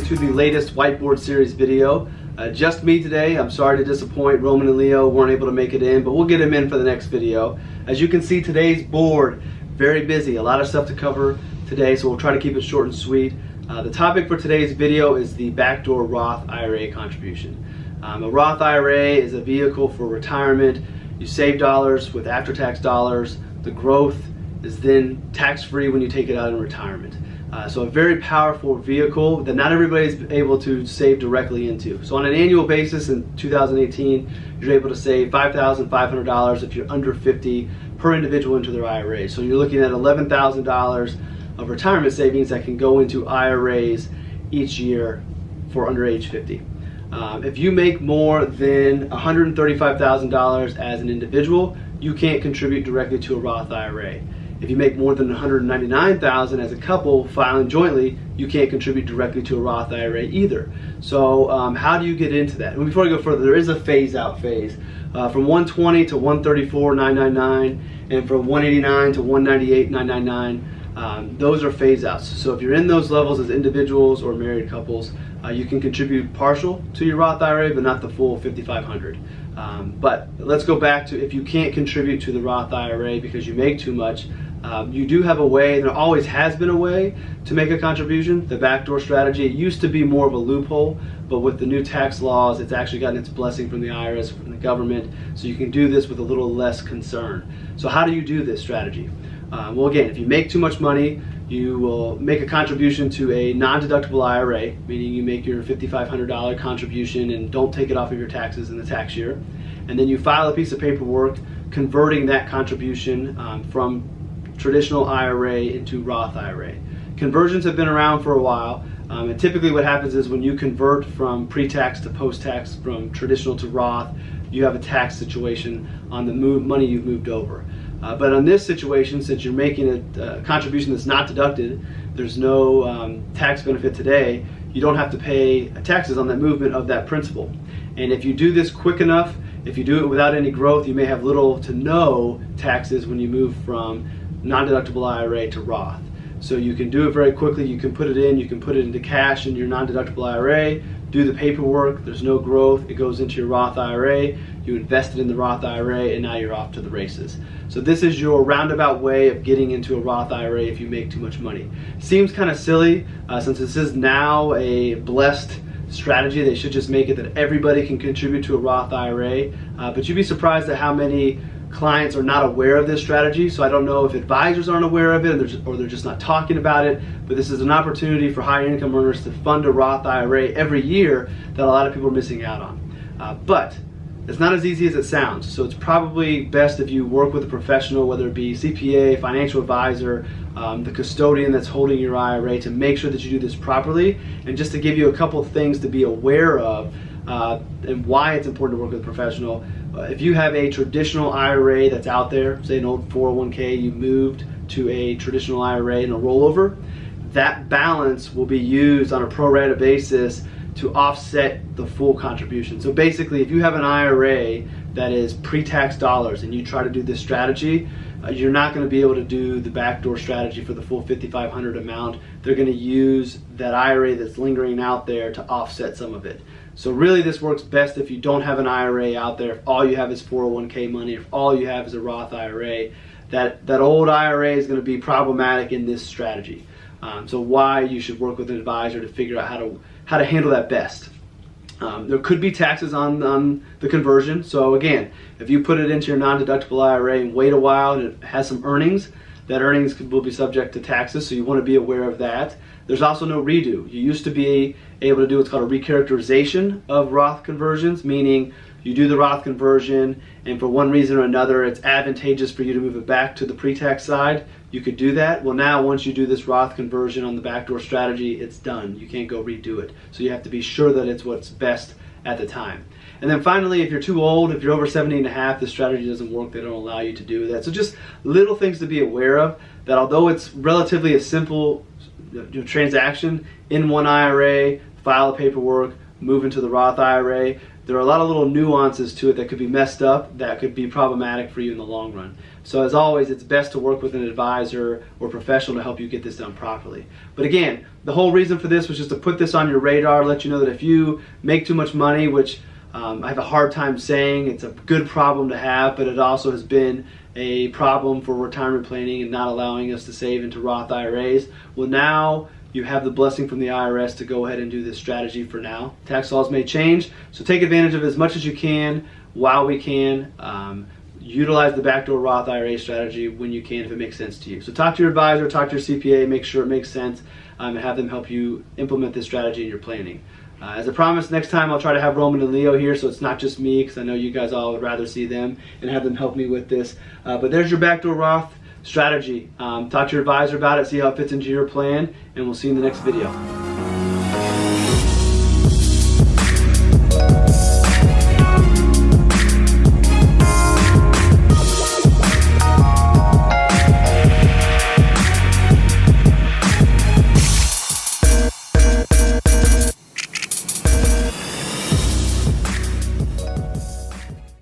to the latest Whiteboard series video. Just me today. I'm sorry to disappoint. Roman and Leo weren't able to make it in, but we'll get them in for the next video. As you can see, today's board, very busy. A lot of stuff to cover today, so we'll try to keep it short and sweet. The topic for today's video is the Backdoor Roth IRA contribution. A Roth IRA is a vehicle for retirement. You save dollars with after-tax dollars. The growth is then tax-free when you take it out in retirement. So a very powerful vehicle that not everybody is able to save directly into. So on an annual basis in 2018, you're able to save $5,500 if you're under 50 per individual into their IRA. So you're looking at $11,000 of retirement savings that can go into IRAs each year for under age 50. If you make more than $135,000 as an individual, you can't contribute directly to a Roth IRA. If you make more than $199,000 as a couple filing jointly, you can't contribute directly to a Roth IRA either. So how do you get into that? And before I go further, there is a phase-out phase. From 120 to 134,999 and from 189 to 198,999. Those are phase-outs. So if you're in those levels as individuals or married couples, you can contribute partial to your Roth IRA, but not the full $5,500. But let's go back to if you can't contribute to the Roth IRA because you make too much, you do have a way, there always has been a way to make a contribution, the backdoor strategy. It used to be more of a loophole, but with the new tax laws, it's actually gotten its blessing from the IRS, from the government, so you can do this with a little less concern. So how do you do this strategy? Well, again, if you make too much money, you will make a contribution to a non-deductible IRA, meaning you make your $5,500 contribution and don't take it off of your taxes in the tax year. And then you file a piece of paperwork converting that contribution from traditional IRA into Roth IRA. Conversions have been around for a while, and typically what happens is when you convert from pre-tax to post-tax, from traditional to Roth, you have a tax situation on the money you've moved over. But on this situation, since you're making a contribution that's not deducted, there's no tax benefit today, you don't have to pay taxes on that movement of that principal. And if you do this quick enough, if you do it without any growth, you may have little to no taxes when you move from non-deductible IRA to Roth. So you can do it very quickly. You can put it in, you can put it into cash in your non-deductible IRA, do the paperwork, there's no growth, it goes into your Roth IRA, you invest it in the Roth IRA, and now you're off to the races. So this is your roundabout way of getting into a Roth IRA if you make too much money. Seems kind of silly, since this is now a blessed strategy. They should just make it that everybody can contribute to a Roth IRA, but you'd be surprised at how many clients are not aware of this strategy. So I don't know if advisors aren't aware of it or they're just not talking about it, but this is an opportunity for high income earners to fund a Roth IRA every year that a lot of people are missing out on. But it's not as easy as it sounds. So it's probably best if you work with a professional, whether it be CPA, financial advisor, the custodian that's holding your IRA, to make sure that you do this properly. And just to give you a couple of things to be aware of and why it's important to work with a professional. If you have a traditional IRA that's out there, say an old 401k, you moved to a traditional IRA and a rollover, that balance will be used on a pro rata basis to offset the full contribution. So basically, if you have an IRA that is pre-tax dollars and you try to do this strategy, you're not going to be able to do the backdoor strategy for the full $5,500 amount. They're going to use that IRA that's lingering out there to offset some of it. So really this works best if you don't have an IRA out there, if all you have is 401k money, if all you have is a Roth IRA. That old IRA is going to be problematic in this strategy. So why you should work with an advisor to figure out how to handle that best. There could be taxes on the conversion. So again, if you put it into your non-deductible IRA and wait a while and it has some earnings, that earnings will be subject to taxes, so you want to be aware of that. There's also no redo. You used to be able to do what's called a recharacterization of Roth conversions, meaning you do the Roth conversion and for one reason or another it's advantageous for you to move it back to the pre-tax side. You could do that. Well, now once you do this Roth conversion on the backdoor strategy, it's done. You can't go redo it. So you have to be sure that it's what's best at the time. And then finally, if you're too old, if you're over 70 and a half, the strategy doesn't work. They don't allow you to do that. So just little things to be aware of, that although it's relatively a simple transaction, in one IRA, file the paperwork, move into the Roth IRA, there are a lot of little nuances to it that could be messed up, that could be problematic for you in the long run. So as always, it's best to work with an advisor or professional to help you get this done properly. But again, the whole reason for this was just to put this on your radar, let you know that if you make too much money, which I have a hard time saying, it's a good problem to have, but it also has been a problem for retirement planning and not allowing us to save into Roth IRAs. Well, now you have the blessing from the IRS to go ahead and do this strategy for now. Tax laws may change, so take advantage of it as much as you can while we can. Utilize the Backdoor Roth IRA strategy when you can if it makes sense to you. So talk to your advisor, talk to your CPA, make sure it makes sense, and have them help you implement this strategy in your planning. As I promised, next time I'll try to have Roman and Leo here, so it's not just me, because I know you guys all would rather see them and have them help me with this. But there's your Backdoor Roth strategy. Talk to your advisor about it, see how it fits into your plan, and we'll see you in the next video.